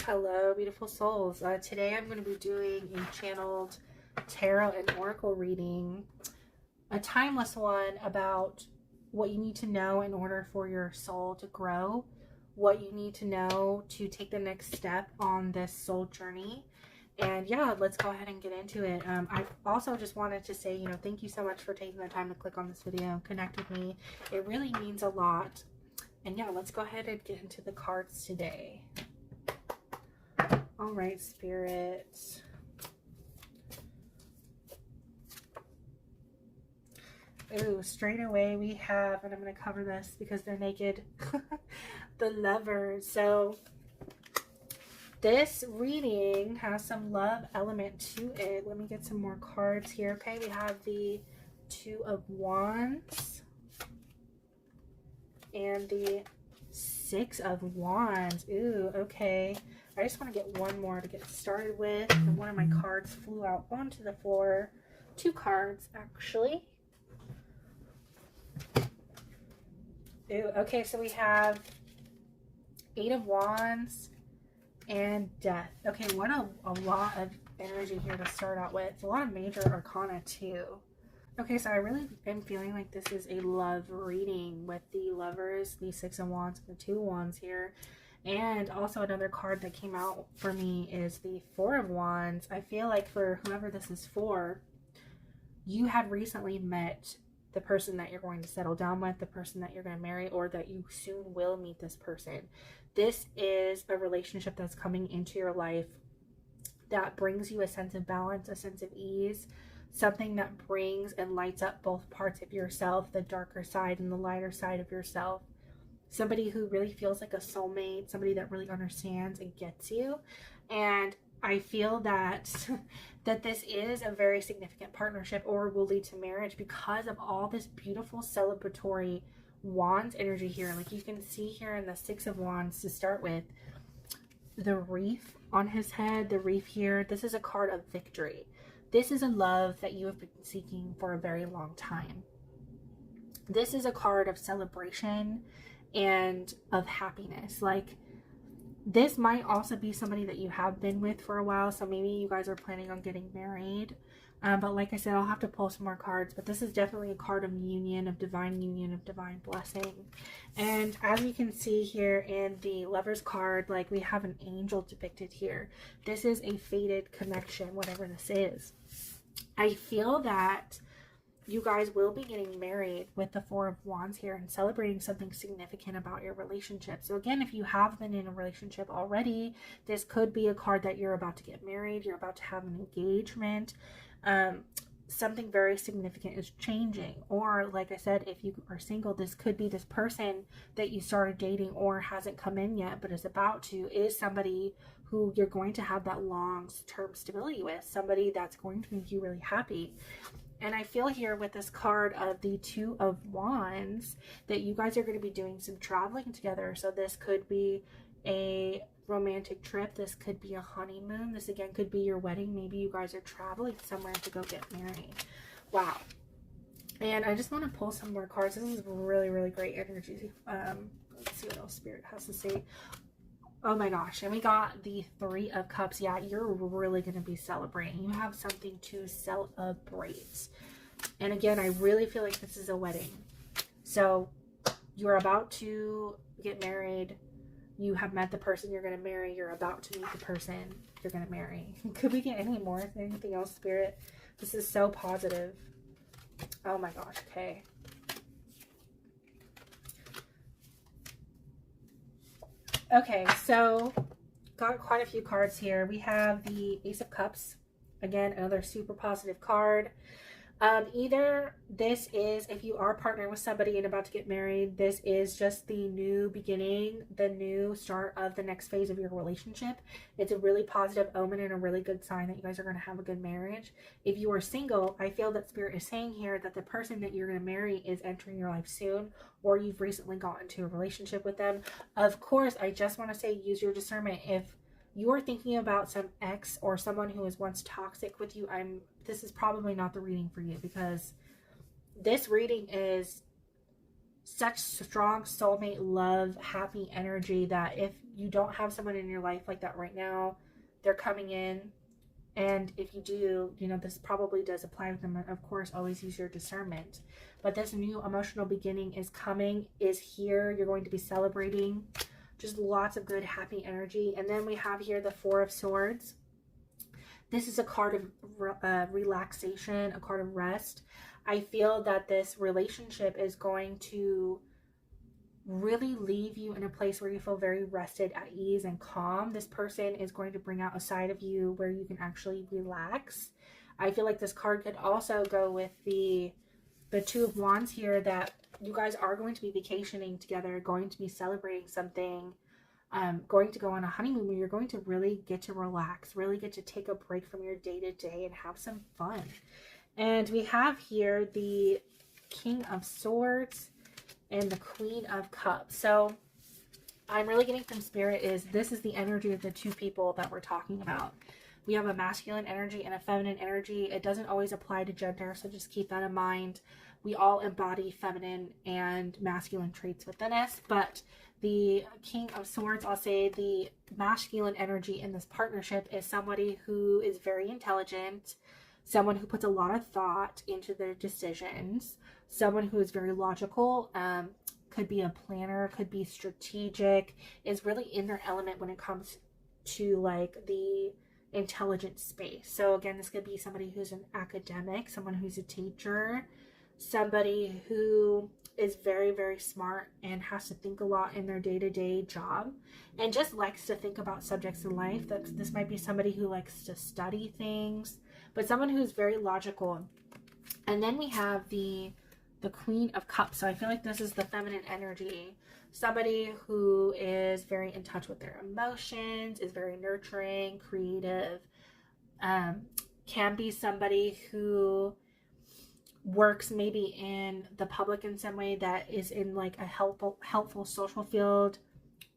Hello, beautiful souls. Today I'm going to be doing a channeled tarot and oracle reading, a timeless one about what you need to know in order for your soul to grow, what you need to know to take the next step on this soul journey. And yeah, let's go ahead and get into it. I also just wanted to say, thank you so much for taking the time to click on this video and connect with me. It really means a lot. And yeah, let's go ahead and get into the cards today. All right, Spirit. Ooh, straight away we have, and I'm going to cover this because they're naked, the Lovers. So this reading has some love element to it. Let me get some more cards here. Okay, we have the Two of Wands and the Six of Wands. Ooh, okay. I just want to get one more to get started with. And one of my cards flew out onto the floor. Two cards, actually. Ooh, okay, so we have Eight of Wands and Death. Okay, what a lot of energy here to start out with. It's a lot of major arcana, too. Okay, so I really am feeling like this is a love reading with the Lovers, the Six of Wands, and the Two of Wands here. And also another card that came out for me is the Four of Wands. I feel like for whoever this is for, you have recently met the person that you're going to settle down with, the person that you're going to marry, or that you soon will meet this person. This is a relationship that's coming into your life that brings you a sense of balance, a sense of ease, something that brings and lights up both parts of yourself, the darker side and the lighter side of yourself. Somebody who really feels like a soulmate, somebody that really understands and gets you. And I feel that that this is a very significant partnership or will lead to marriage because of all this beautiful celebratory wands energy here. Like you can see here in the Six of Wands to start with, the wreath on his head, the wreath here. This is a card of victory. This is a love that you have been seeking for a very long time. This is a card of celebration and of happiness. Like this might also be somebody that you have been with for a while, so maybe you guys are planning on getting married, but like I said, I'll have to pull some more cards. But this is definitely a card of union, of divine blessing. And as you can see here in the Lovers card, like we have an angel depicted here. This is a fated connection, whatever this is. I feel that you guys will be getting married with the Four of Wands here and celebrating something significant about your relationship. So again, if you have been in a relationship already, this could be a card that you're about to get married, you're about to have an engagement. Something very significant is changing. Or like I said, if you are single, this could be this person that you started dating or hasn't come in yet but is about to, is somebody who you're going to have that long-term stability with, somebody that's going to make you really happy. And I feel here with this card of the Two of Wands that you guys are going to be doing some traveling together. So this could be a romantic trip. This could be a honeymoon. This again could be your wedding. Maybe you guys are traveling somewhere to go get married. Wow. And I just want to pull some more cards. This is really, really great energy. Let's see what else Spirit has to say. Oh my gosh, and we got the Three of Cups. Yeah, you're really going to be celebrating. You have something to celebrate. And again, I really feel like this is a wedding. So you're about to get married. You have met the person you're going to marry. You're about to meet the person you're going to marry. Could we get any more? Anything else, Spirit? This is so positive. Oh my gosh, okay. Okay, so got quite a few cards here. We have the Ace of Cups. Again, another super positive card. Either this is, if you are partnered with somebody and about to get married, this is just the new beginning, the new start of the next phase of your relationship. It's a really positive omen and a really good sign that you guys are going to have a good marriage. If you are single, I feel that Spirit is saying here that the person that you're going to marry is entering your life soon, or you've recently gotten into a relationship with them. Of course, I just want to say use your discernment. If you're thinking about some ex or someone who was once toxic with you, this is probably not the reading for you, because this reading is such strong soulmate love, happy energy that if you don't have someone in your life like that right now, they're coming in. And if you do, you know, this probably does apply to them. Of course, always use your discernment. But this new emotional beginning is coming, is here. You're going to be celebrating. Just lots of good, happy energy. And then we have here the Four of Swords. This is a card of relaxation, a card of rest. I feel that this relationship is going to really leave you in a place where you feel very rested, at ease, and calm. This person is going to bring out a side of you where you can actually relax. I feel like this card could also go with the Two of Wands here, that you guys are going to be vacationing together, going to be celebrating something, going to go on a honeymoon where you're going to really get to relax, really get to take a break from your day-to-day and have some fun. And we have here the King of Swords and the Queen of Cups. So I'm really getting from Spirit is this is the energy of the two people that we're talking about. We have a masculine energy and a feminine energy. It doesn't always apply to gender, so just keep that in mind. We all embody feminine and masculine traits within us, but the King of Swords, I'll say the masculine energy in this partnership is somebody who is very intelligent, someone who puts a lot of thought into their decisions, someone who is very logical, could be a planner, could be strategic, is really in their element when it comes to like the intelligent space. So again, this could be somebody who's an academic, someone who's a teacher, somebody who is very, very smart and has to think a lot in their day-to-day job and just likes to think about subjects in life. That this might be somebody who likes to study things, but someone who's very logical. And then we have the Queen of Cups. So I feel like this is the feminine energy. Somebody who is very in touch with their emotions, is very nurturing, creative, can be somebody who works maybe in the public in some way that is in like a helpful social field,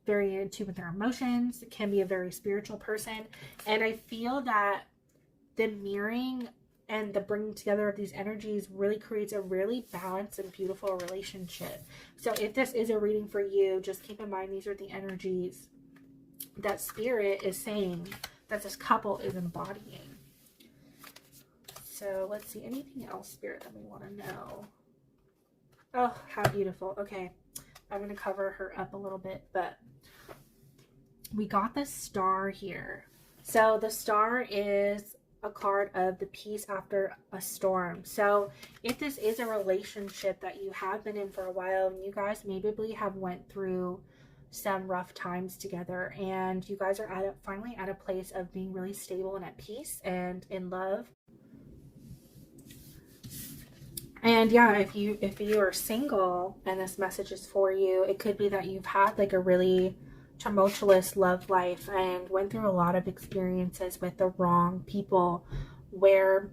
very in tune with their emotions. It can be a very spiritual person. And I feel that the mirroring and the bringing together of these energies really creates a really balanced and beautiful relationship. So if this is a reading for you, just keep in mind these are the energies that Spirit is saying that this couple is embodying. So let's see, anything else, Spirit, that we want to know? Oh, how beautiful. Okay, I'm going to cover her up a little bit, but we got the Star here. So the Star is a card of the peace after a storm. So if this is a relationship that you have been in for a while and you guys maybe have went through some rough times together and you guys are finally at a place of being really stable and at peace and in love. And yeah, if you are single and this message is for you, it could be that you've had like a really tumultuous love life and went through a lot of experiences with the wrong people where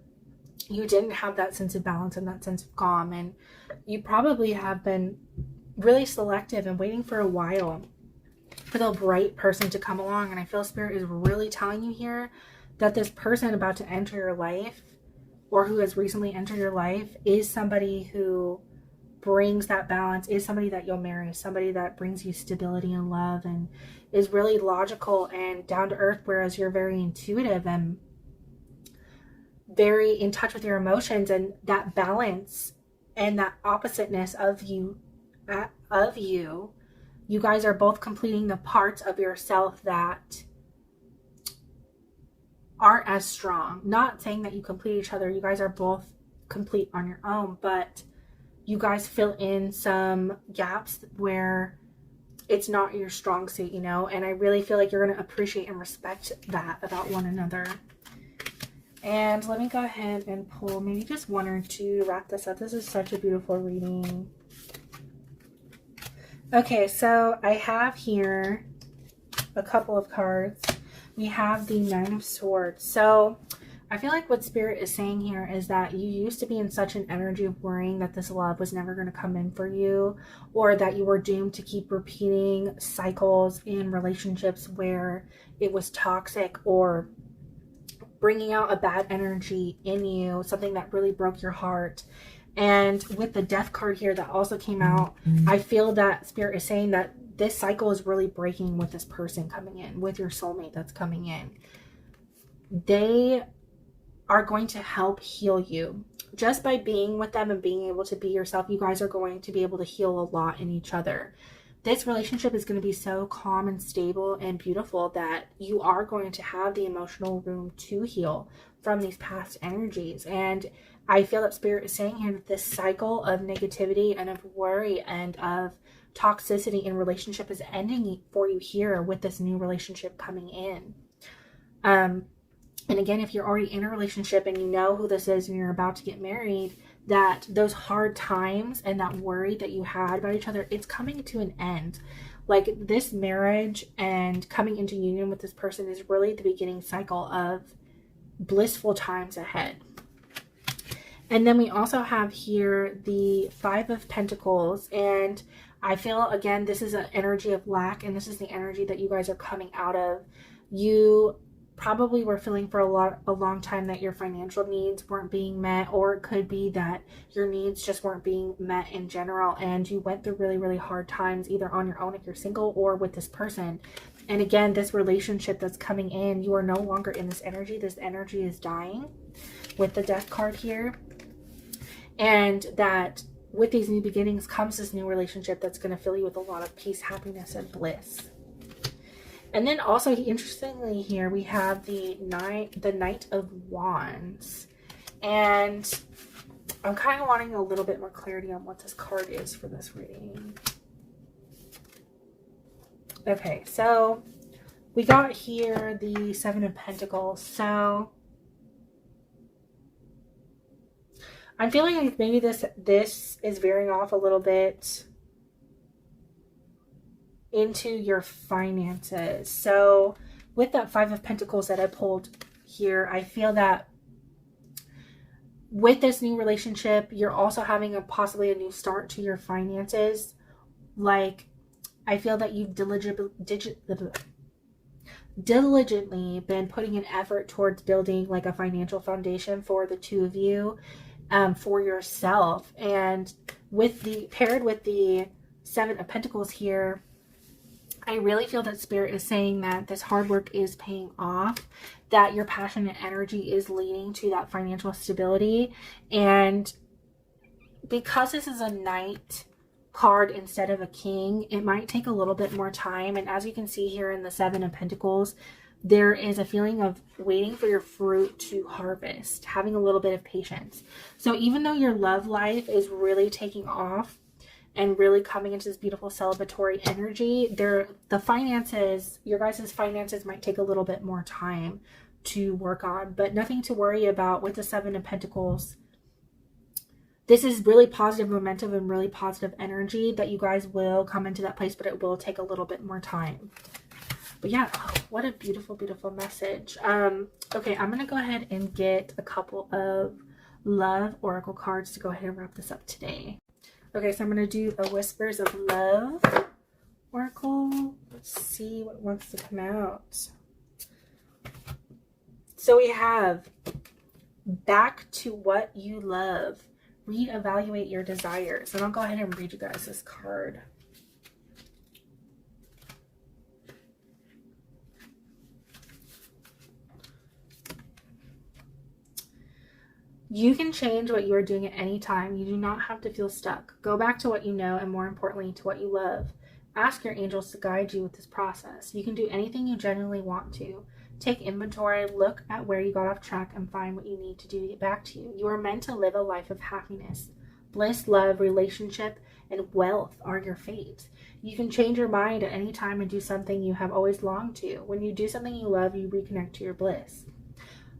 you didn't have that sense of balance and that sense of calm, and you probably have been really selective and waiting for a while for the right person to come along. And I feel Spirit is really telling you here that this person about to enter your life or who has recently entered your life is somebody who brings that balance, is somebody that you'll marry, somebody that brings you stability and love and is really logical and down to earth, whereas you're very intuitive and very in touch with your emotions. And that balance and that oppositeness of you guys are both completing the parts of yourself that aren't as strong. Not saying that you complete each other, you guys are both complete on your own, but you guys fill in some gaps where it's not your strong suit, you know, and I really feel like you're going to appreciate and respect that about one another. And let me go ahead and pull maybe just one or two to wrap this up. This is such a beautiful reading. Okay, so I have here a couple of cards. We have the Nine of Swords. So I feel like what Spirit is saying here is that you used to be in such an energy of worrying that this love was never going to come in for you, or that you were doomed to keep repeating cycles in relationships where it was toxic or bringing out a bad energy in you, something that really broke your heart. And with the Death card here that also came out, I feel that Spirit is saying that this cycle is really breaking with this person coming in, with your soulmate that's coming in. They are going to help heal you. Just by being with them and being able to be yourself, you guys are going to be able to heal a lot in each other. This relationship is going to be so calm and stable and beautiful that you are going to have the emotional room to heal from these past energies. And I feel that Spirit is saying here that this cycle of negativity and of worry and of toxicity in relationship is ending for you here with this new relationship coming in. And again, if you're already in a relationship and you know who this is and you're about to get married, that those hard times and that worry that you had about each other, it's coming to an end. Like this marriage and coming into union with this person is really the beginning cycle of blissful times ahead. And then we also have here the 5 of Pentacles. And I feel, again, this is an energy of lack. And this is the energy that you guys are coming out of. You probably were feeling for a long time that your financial needs weren't being met, or it could be that your needs just weren't being met in general, and you went through really, really hard times either on your own if you're single or with this person. And again, this relationship that's coming in, you are no longer in this energy. This energy is dying with the Death card here. And that with these new beginnings comes this new relationship that's going to fill you with a lot of peace, happiness, and bliss. And then also, interestingly here, we have the Knight of Wands. And I'm kind of wanting a little bit more clarity on what this card is for this reading. Okay, so we got here the 7 of Pentacles. So I'm feeling like maybe this is veering off a little bit into your finances. So with that 5 of Pentacles that I pulled here, I feel that with this new relationship, you're also having possibly a new start to your finances. Like, I feel that you've diligently been putting an effort towards building like a financial foundation for the two of you, for yourself. And with the paired with the 7 of Pentacles here, I really feel that Spirit is saying that this hard work is paying off, that your passion and energy is leading to that financial stability. And because this is a Knight card instead of a King, it might take a little bit more time. And as you can see here in the 7 of Pentacles, there is a feeling of waiting for your fruit to harvest, having a little bit of patience. So even though your love life is really taking off and really coming into this beautiful celebratory energy, the finances, your guys' finances might take a little bit more time to work on, but nothing to worry about with the 7 of Pentacles. This is really positive momentum and really positive energy that you guys will come into that place, but it will take a little bit more time. But yeah, oh, what a beautiful, beautiful message. Okay, I'm going to go ahead and get a couple of love oracle cards to go ahead and wrap this up today. Okay, so I'm going to do a Whispers of Love oracle. Let's see what wants to come out. So we have Back to What You Love. Reevaluate your desires. And I'll go ahead and read you guys this card. You can change what you are doing at any time. You do not have to feel stuck. Go back to what you know, and more importantly, to what you love. Ask your angels to guide you with this process. You can do anything you genuinely want to. Take inventory, look at where you got off track, and find what you need to do to get back to you. You are meant to live a life of happiness. Bliss, love, relationship, and wealth are your fate. You can change your mind at any time and do something you have always longed to. When you do something you love, you reconnect to your bliss.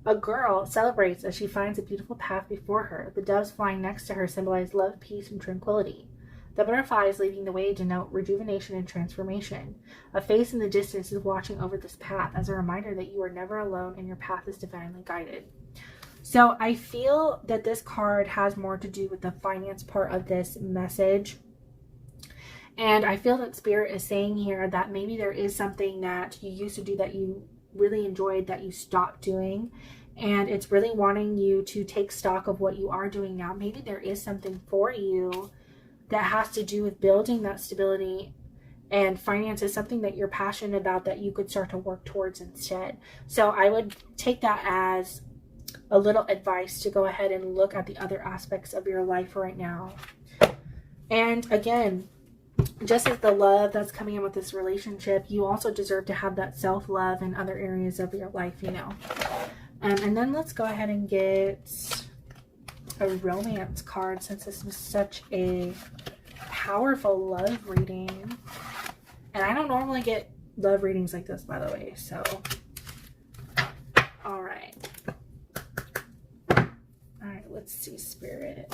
A girl celebrates as she finds a beautiful path before her. The doves flying next to her symbolize love, peace, and tranquility. The butterflies leading the way denote rejuvenation and transformation. A face in the distance is watching over this path as a reminder that you are never alone and your path is divinely guided. So I feel that this card has more to do with the finance part of this message. And I feel that Spirit is saying here that maybe there is something that you used to do that you really enjoyed that you stopped doing, and it's really wanting you to take stock of what you are doing now. Maybe there is something for you that has to do with building that stability and finance is something that you're passionate about that you could start to work towards instead. So I would take that as a little advice to go ahead and look at the other aspects of your life right now. And again, just as the love that's coming in with this relationship, you also deserve to have that self-love in other areas of your life, you know. And then let's go ahead and get a romance card, since this was such a powerful love reading. And I don't normally get love readings like this, by the way, so all right, let's see, Spirit.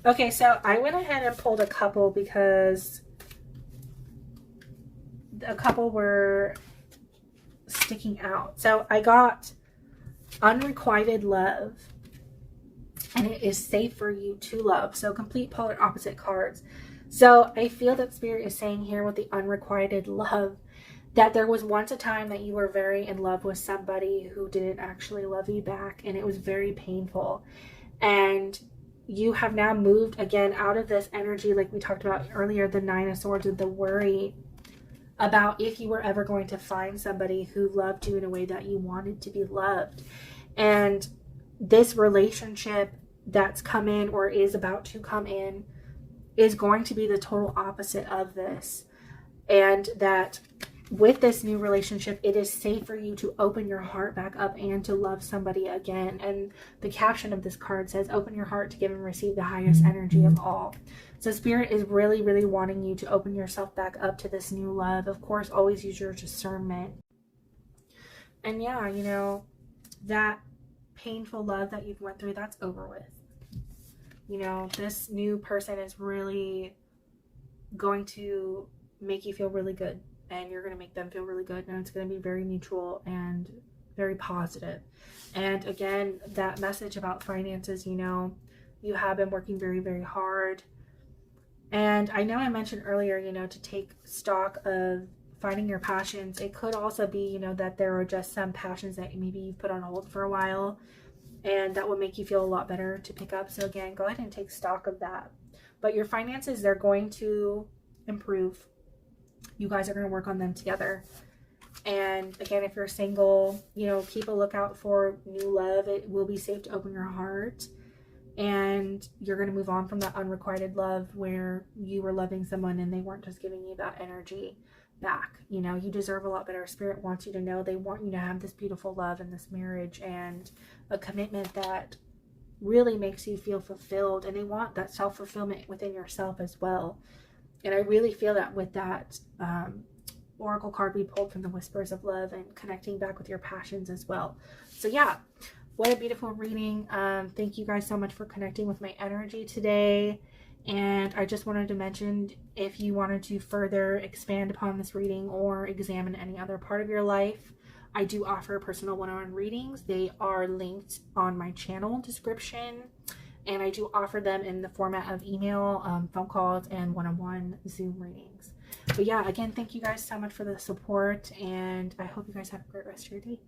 Okay, so I went ahead and pulled a couple because a couple were sticking out. So I got unrequited love, and it is safe for you to love. So complete polar opposite cards. So I feel that Spirit is saying here with the unrequited love that there was once a time that you were very in love with somebody who didn't actually love you back, and it was very painful. And you have now moved again out of this energy, like we talked about earlier, the Nine of Swords, and the worry about if you were ever going to find somebody who loved you in a way that you wanted to be loved. And this relationship that's come in or is about to come in is going to be the total opposite of this. And that with this new relationship, it is safe for you to open your heart back up and to love somebody again. And the caption of this card says, open your heart to give and receive the highest energy of all. So Spirit is really, really wanting you to open yourself back up to this new love. Of course, always use your discernment. And yeah, you know, that painful love that you've went through, that's over with. You know, this new person is really going to make you feel really good, and you're going to make them feel really good, and it's going to be very mutual and very positive. And again, that message about finances, you know, you have been working very, very hard. And I know I mentioned earlier, you know, to take stock of finding your passions. It could also be, you know, that there are just some passions that maybe you've put on hold for a while, and that will make you feel a lot better to pick up. So again, go ahead and take stock of that. But your finances, they're going to improve. You guys are going to work on them together. And again, if you're single, you know, keep a lookout for new love. It will be safe to open your heart. And you're going to move on from that unrequited love where you were loving someone and they weren't just giving you that energy back. You know, you deserve a lot better. Spirit wants you to know they want you to have this beautiful love and this marriage and a commitment that really makes you feel fulfilled. And they want that self-fulfillment within yourself as well. And I really feel that with that oracle card we pulled from the Whispers of Love, and connecting back with your passions as well. So yeah, what a beautiful reading. Thank you guys so much for connecting with my energy today. And I just wanted to mention, if you wanted to further expand upon this reading or examine any other part of your life, I do offer personal one-on-one readings. They are linked on my channel description. And I do offer them in the format of email, phone calls, and one-on-one Zoom readings. But yeah, again, thank you guys so much for the support, and I hope you guys have a great rest of your day.